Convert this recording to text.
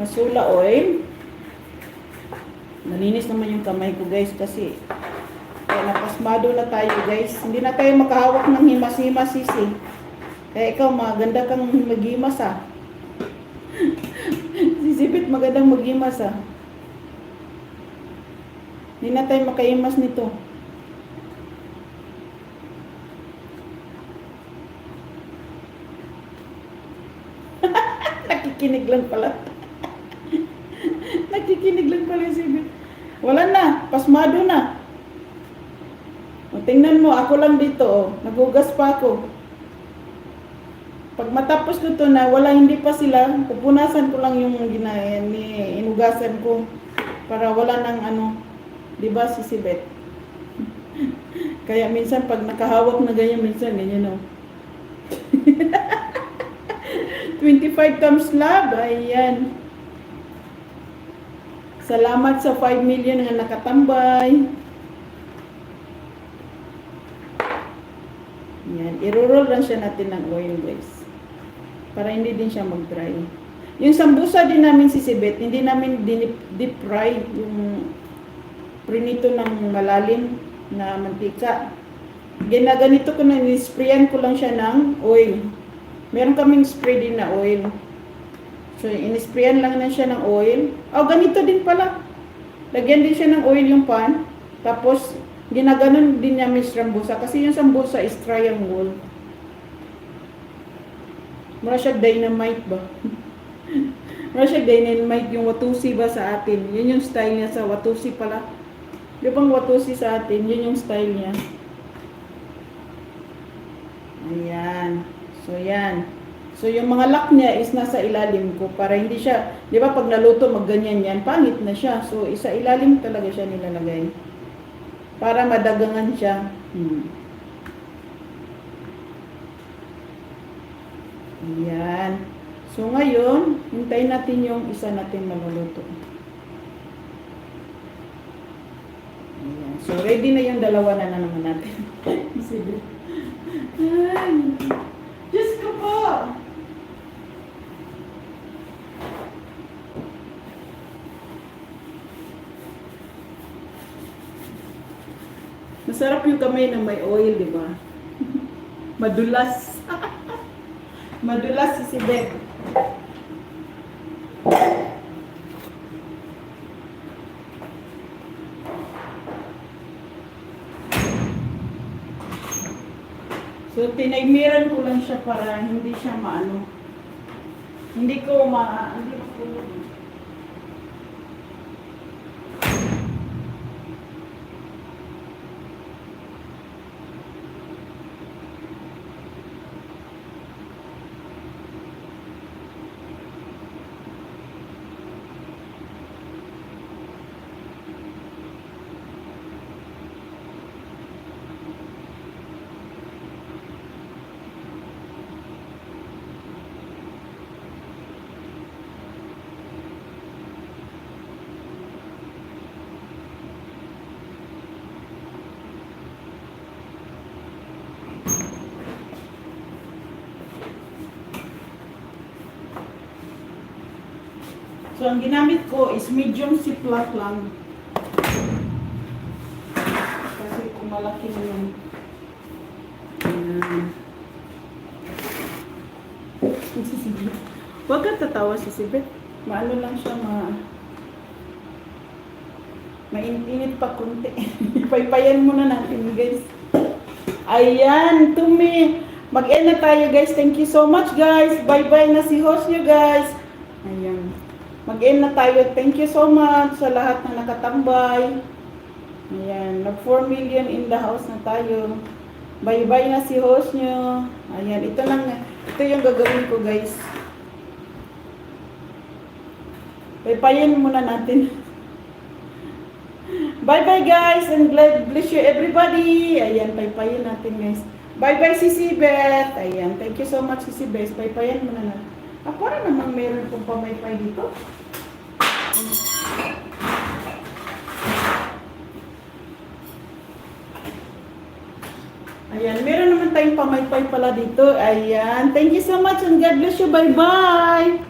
Masula oil. Nalinis naman yung kamay ko guys kasi kaya napasmado na tayo guys. Hindi na tayo makahawak ng himas-himas sisi. Kaya ikaw maganda kang maghimas ah. Sisipit magandang maghimas ah. Hindi na tayo makahimas nito. Nakikinig lang pala. Nakikinig lang pala si Bit. Wala na, pasmado na. O, tingnan mo, ako lang dito, oh. Nagugas pa ako. Pag matapos ko to na, wala, hindi pa sila, pupunasan ko lang yung inugasan ko. Para wala nang ano, di ba si Bit? Kaya minsan pag nakahawak na ganyan, minsan ganyan, oh. 25 times love, ayan. Salamat sa 5 million nga nakatambay. Yan, i-roll lang siya natin ng oil guys. Para hindi din siya mag-dry. Yung sambusa din namin si Sibet, hindi namin deep fry yung prinito ng malalim na mantika. Ginaganito ko na, nisprayan ko lang siya ng oil. Meron kaming spray din na oil. So, inisprayan lang na siya ng oil. Oh, ganito din pala. Lagyan din siya ng oil yung pan. Tapos, ginaganon din niya may sambusa. Kasi yung sambusa is triangle. Mura siya dynamite ba? Mura siya dynamite yung watusi ba sa atin. Yun yung style niya sa watusi pala. Di bang watusi sa atin? Yun yung style niya. Ayan. So, yan. So, yung mga lock niya is nasa ilalim ko para hindi siya, di ba pag naluto magganyan yan, pangit na siya. So, isa ilalim talaga siya nilalagay. Para madagangan siya. Ayan. So, ngayon, hintayin natin yung isa natin maluluto. Ayan. So, ready na yung dalawa na naman natin. Ay. Diyos ko po! Masarap yung kamay na may oil, di ba? Madulas. Madulas si Sibet. So, tinaymiran ko lang siya para hindi siya maano. Hindi ko So, ang ginamit ko is medium ziplock lang. Kasi kung malaki na yun. Huwag ka tatawa si Sibet. Maano lang siya, mainit-init pa kunti. Paypayan muna natin, guys. Ayan, mag-end na tayo, guys. Thank you so much, guys. Bye-bye na si host nyo, guys. Ayan. Mag-end na tayo. Thank you so much sa lahat na nakatambay. Ayan. Nag 4 million in the house na tayo. Bye-bye na si host nyo. Ayan. Ito yung gagawin ko, guys. Paypayin muna natin. Bye-bye, guys. And bless you, everybody. Ayan. Paypayin natin, guys. Bye-bye, Sisi Beth. Ayan. Thank you so much, Sisi Beth. Paypayin muna natin. Para namang meron pong pamaypay dito. Ayan, meron naman tayong pamaypay pala dito. Ayan, thank you so much and God bless you. Bye-bye!